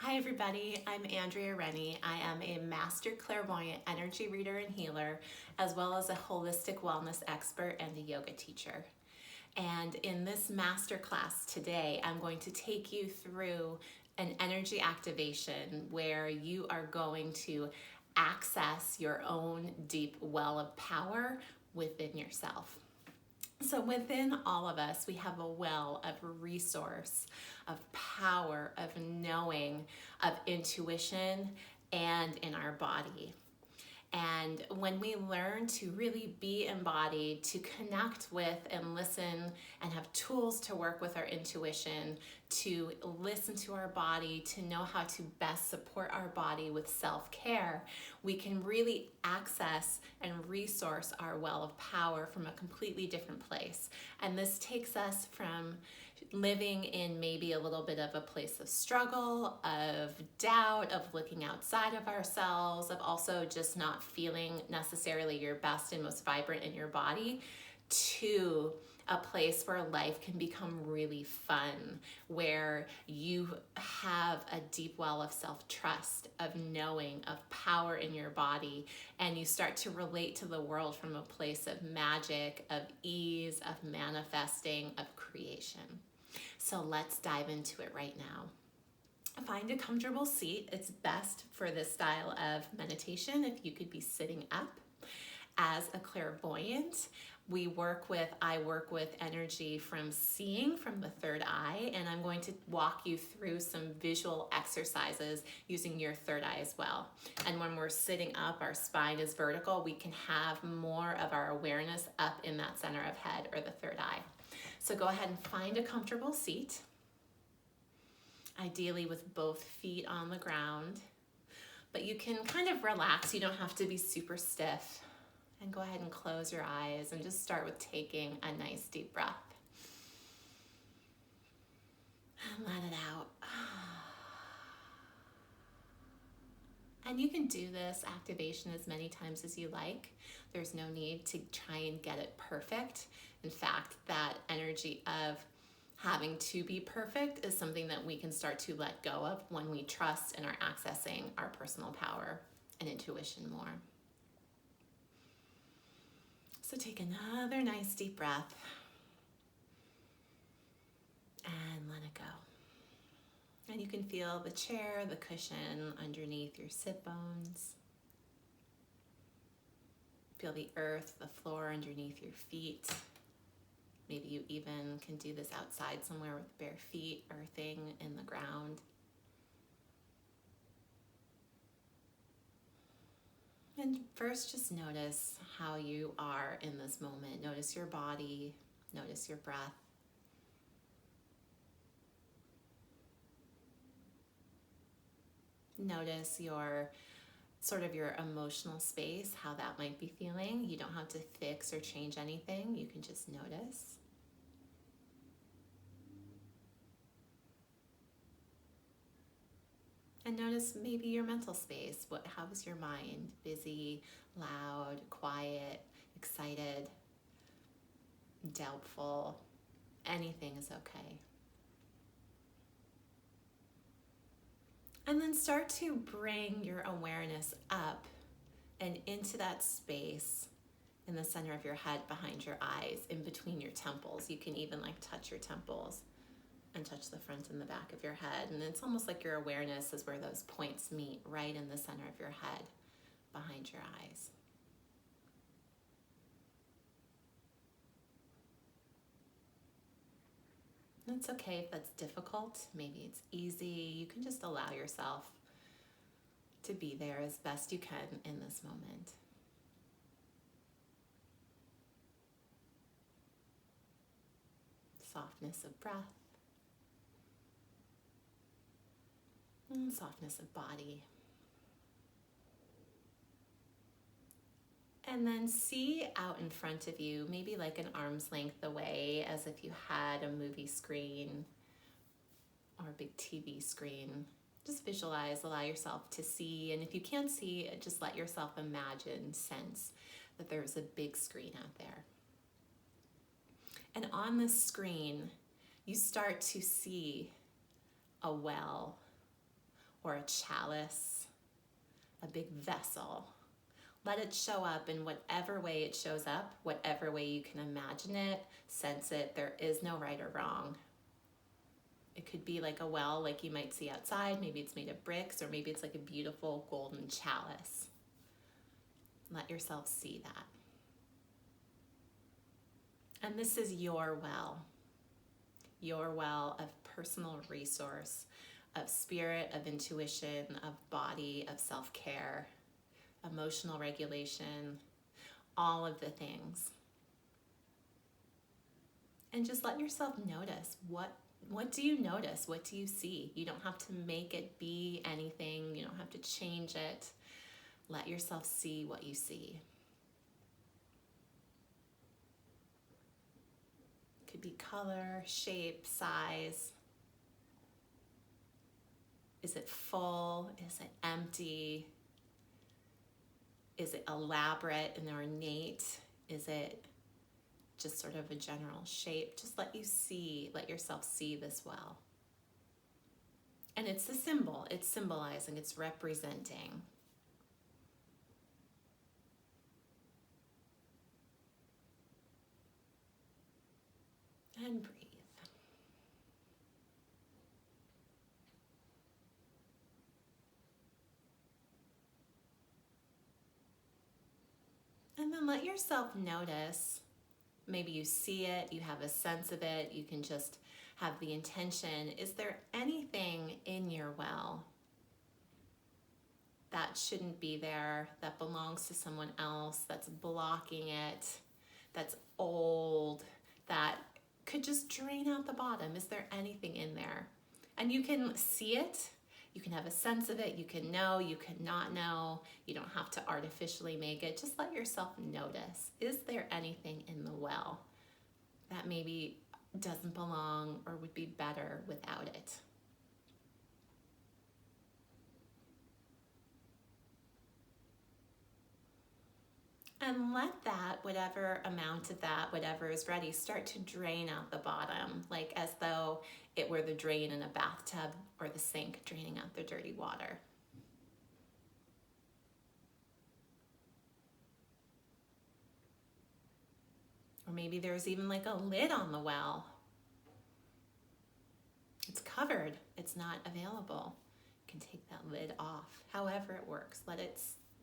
Hi everybody, I'm Andrea Rennie. I am a master clairvoyant energy reader and healer, as well as a holistic wellness expert and a yoga teacher. And in this masterclass today, I'm going to take you through an energy activation where you are going to access your own deep well of power within yourself. So within all of us, we have a well of resource, of power, of knowing, of intuition, and in our body. And when we learn to really be embodied, to connect with and listen and have tools to work with our intuition, to listen to our body, to know how to best support our body with self-care, we can really access and resource our well of power from a completely different place. And this takes us from living in maybe a little bit of a place of struggle, of doubt, of looking outside of ourselves, of also just not feeling necessarily your best and most vibrant in your body, to a place where life can become really fun, where you have a deep well of self-trust, of knowing, of power in your body, and you start to relate to the world from a place of magic, of ease, of manifesting, of creation. So let's dive into it right now. Find a comfortable seat. It's best for this style of meditation if you could be sitting up. As a clairvoyant, I work with energy from seeing from the third eye, and I'm going to walk you through some visual exercises using your third eye as well. And when we're sitting up, our spine is vertical, we can have more of our awareness up in that center of head or the third eye. So go ahead and find a comfortable seat, ideally with both feet on the ground, but you can kind of relax. You don't have to be super stiff. And go ahead and close your eyes and just start with taking a nice deep breath. And let it out. And you can do this activation as many times as you like. There's no need to try and get it perfect. In fact, that energy of having to be perfect is something that we can start to let go of when we trust and are accessing our personal power and intuition more. So take another nice deep breath and let it go. And you can feel the chair, the cushion underneath your sit bones. Feel the earth, the floor underneath your feet. Maybe you even can do this outside somewhere with bare feet, earthing in the ground. And first, just notice how you are in this moment. Notice your body, notice your breath. Notice your emotional space, how that might be feeling. You don't have to fix or change anything. You can just notice. And notice maybe your mental space. How is your mind? Busy, loud, quiet, excited, doubtful? Anything is okay. And then start to bring your awareness up and into that space in the center of your head, behind your eyes, in between your temples. You can even touch your temples and touch the front and the back of your head. And it's almost like your awareness is where those points meet, right in the center of your head, behind your eyes. And it's okay if that's difficult. Maybe it's easy. You can just allow yourself to be there as best you can in this moment. Softness of breath. And softness of body. And then see out in front of you, maybe like an arm's length away, as if you had a movie screen or a big TV screen. Just visualize, allow yourself to see, and if you can't see, just let yourself imagine, sense that there's a big screen out there. And on this screen, you start to see a well or a chalice, a big vessel. Let it show up in whatever way it shows up, whatever way you can imagine it, sense it. There is no right or wrong. It could be like a well, like you might see outside. Maybe it's made of bricks, or maybe it's like a beautiful golden chalice. Let yourself see that. And this is your well of personal resource, of spirit, of intuition, of body, of self-care, emotional regulation, all of the things. And just let yourself notice what do you notice? What do you see? You don't have to make it be anything. You don't have to change it. Let yourself see what you see. It could be color, shape, size. Is it full? Is it empty? Is it elaborate and ornate? Is it just sort of a general shape? Just let yourself see this well. And it's a symbol, it's symbolizing, it's representing. And breathe. And then let yourself notice. Maybe you see it, you have a sense of it, you can just have the intention. Is there anything in your well that shouldn't be there, that belongs to someone else, that's blocking it, that's old, that could just drain out the bottom? Is there anything in there? And you can see it, you can have a sense of it, you can know, you can not know, you don't have to artificially make it. Just let yourself notice. Is there anything in the well that maybe doesn't belong or would be better without it? And let that, whatever amount of that, whatever is ready, start to drain out the bottom, like as though it were the drain in a bathtub or the sink draining out the dirty water. Or maybe there's even like a lid on the well. It's covered, it's not available. You can take that lid off, however it works.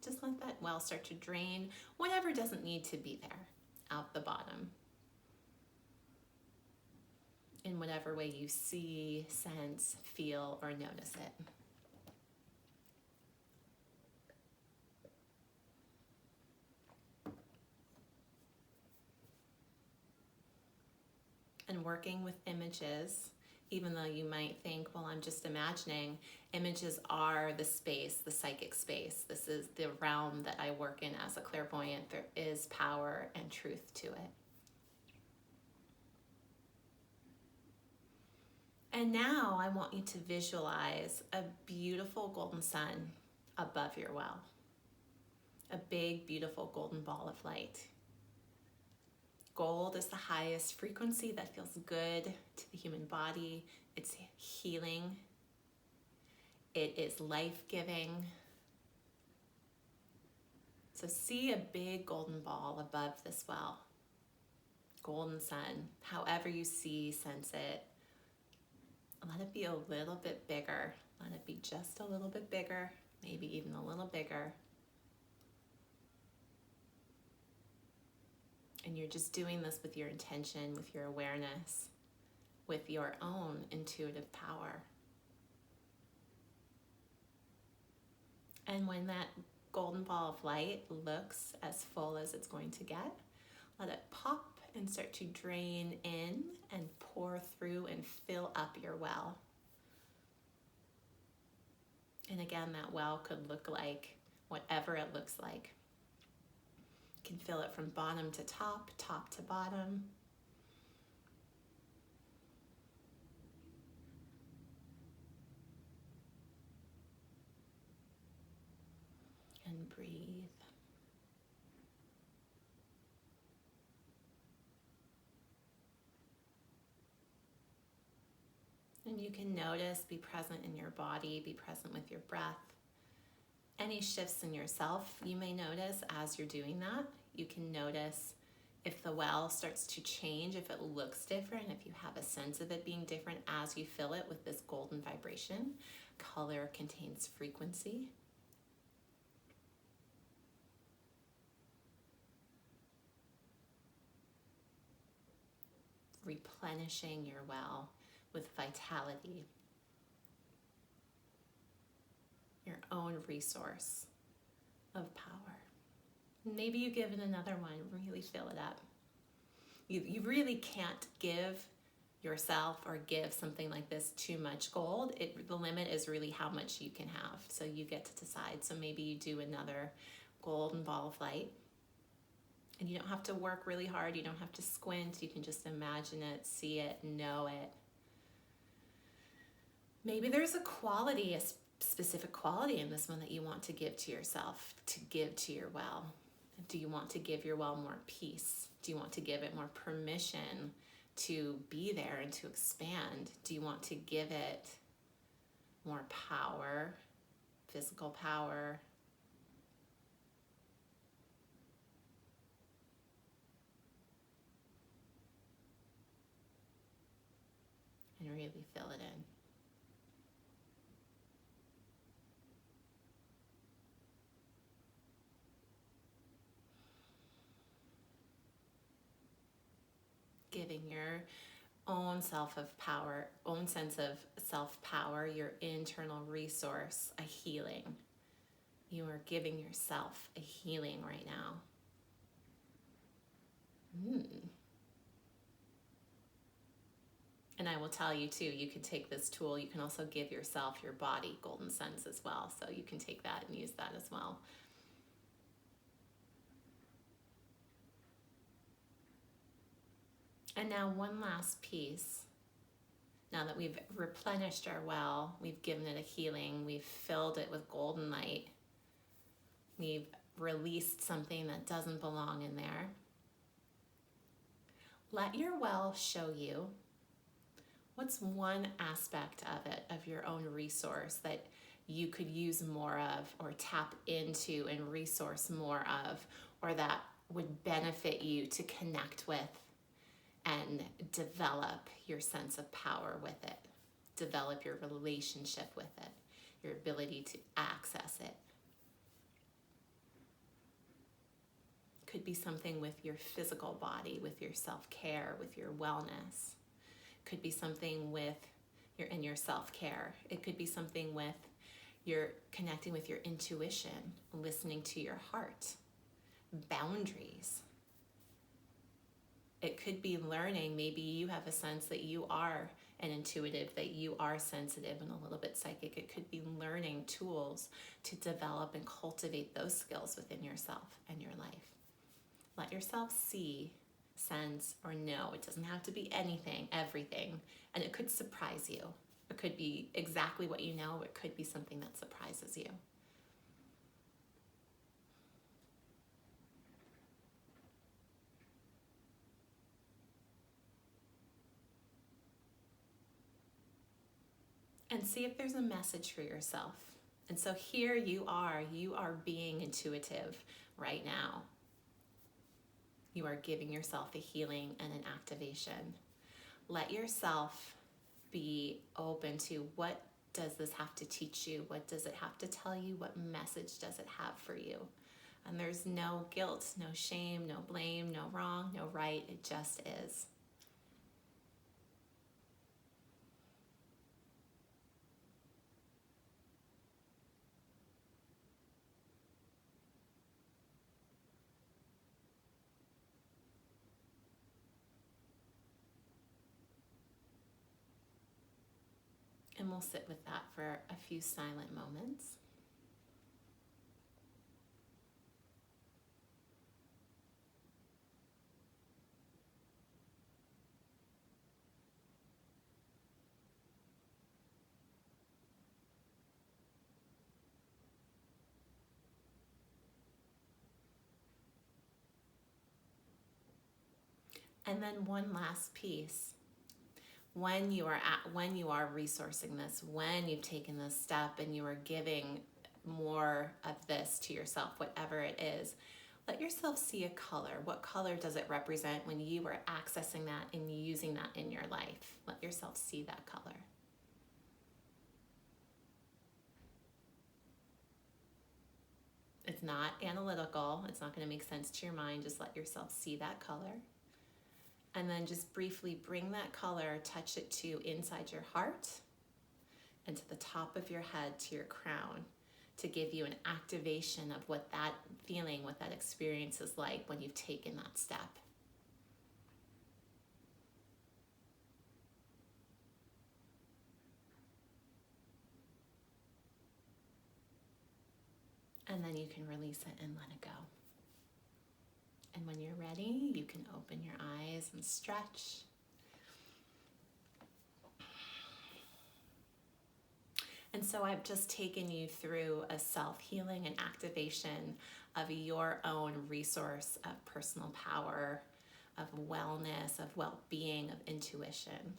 Just let that well start to drain whatever doesn't need to be there out the bottom. In whatever way you see, sense, feel, or notice it. And working with images, even though you might think, well, I'm just imagining, images are the space, the psychic space. This is the realm that I work in as a clairvoyant. There is power and truth to it. And now I want you to visualize a beautiful golden sun above your well. A big, beautiful golden ball of light. Gold is the highest frequency that feels good to the human body. It's healing. It is life-giving. So see a big golden ball above this well. Golden sun, however you see, sense it. Let it be a little bit bigger. Let it be just a little bit bigger, maybe even a little bigger. And you're just doing this with your intention, with your awareness, with your own intuitive power. And when that golden ball of light looks as full as it's going to get, let it pop and start to drain in and pour through and fill up your well. And again, that well could look like whatever it looks like. You can fill it from bottom to top, top to bottom. And breathe. And you can notice, be present in your body, be present with your breath. Any shifts in yourself you may notice as you're doing that. You can notice if the well starts to change, if it looks different, if you have a sense of it being different as you fill it with this golden vibration. Color contains frequency. Replenishing your well with vitality, your own resource of power. Maybe you give it another one, really fill it up. You really can't give yourself or give something like this too much gold. The limit is really how much you can have, so you get to decide. So maybe you do another golden ball of light. And you don't have to work really hard. You don't have to squint. You can just imagine it, see it, know it. Maybe there's a quality, a specific quality in this one that you want to give to yourself, to give to your well. Do you want to give your well more peace? Do you want to give it more permission to be there and to expand? Do you want to give it more power, physical power? And really fill it in. Giving your own self of power, own sense of self-power, your internal resource, a healing. You are giving yourself a healing right now. And I will tell you too, you can take this tool, you can also give yourself, your body, golden sense as well. So you can take that and use that as well. And now one last piece. Now that we've replenished our well, we've given it a healing, we've filled it with golden light, we've released something that doesn't belong in there. Let your well show you what's one aspect of it, of your own resource, that you could use more of, or tap into and resource more of, or that would benefit you to connect with and develop your sense of power with it, develop your relationship with it, your ability to access it. Could be something with your physical body, with your self-care, with your wellness. Could be something with your self-care. It could be something with your connecting with your intuition, listening to your heart, boundaries. It could be learning. Maybe you have a sense that you are an intuitive, that you are sensitive and a little bit psychic. It could be learning tools to develop and cultivate those skills within yourself and your life. Let yourself see, sense, or know. It doesn't have to be anything, everything. And it could surprise you. It could be exactly what you know. It could be something that surprises you. And see if there's a message for yourself. And so here you are being intuitive right now. You are giving yourself a healing and an activation. Let yourself be open to, what does this have to teach you? What does it have to tell you? What message does it have for you? And there's no guilt, no shame, no blame, no wrong, no right. It just is. And we'll sit with that for a few silent moments. And then one last piece. when you are resourcing this, when you've taken this step and you are giving more of this to yourself, whatever it is, let yourself see a color. What color does it represent when you are accessing that and using that in your life? Let yourself see that color. It's not analytical. It's not going to make sense to your mind. Just let yourself see that color. And then just briefly bring that color, touch it to inside your heart and to the top of your head, to your crown, to give you an activation of what that feeling, what that experience is like when you've taken that step. And then you can release it and let it go. And when you're ready, you can open your eyes and stretch. And so I've just taken you through a self-healing and activation of your own resource of personal power, of wellness, of well-being, of intuition.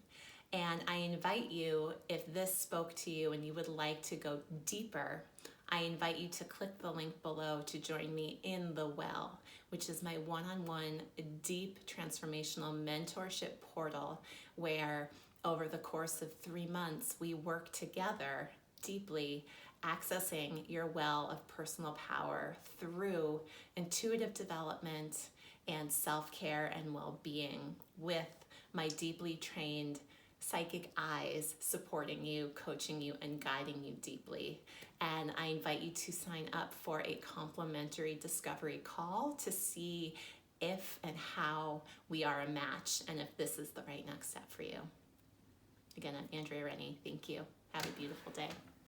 And I invite you, if this spoke to you and you would like to go deeper, I invite you to click the link below to join me in The Well, which is my one-on-one deep transformational mentorship portal where over the course of 3 months, we work together deeply accessing your well of personal power through intuitive development and self-care and well-being with my deeply trained psychic eyes supporting you, coaching you, and guiding you deeply. And I invite you to sign up for a complimentary discovery call to see if and how we are a match and if this is the right next step for you. Again, I'm Andrea Rennie. Thank you. Have a beautiful day.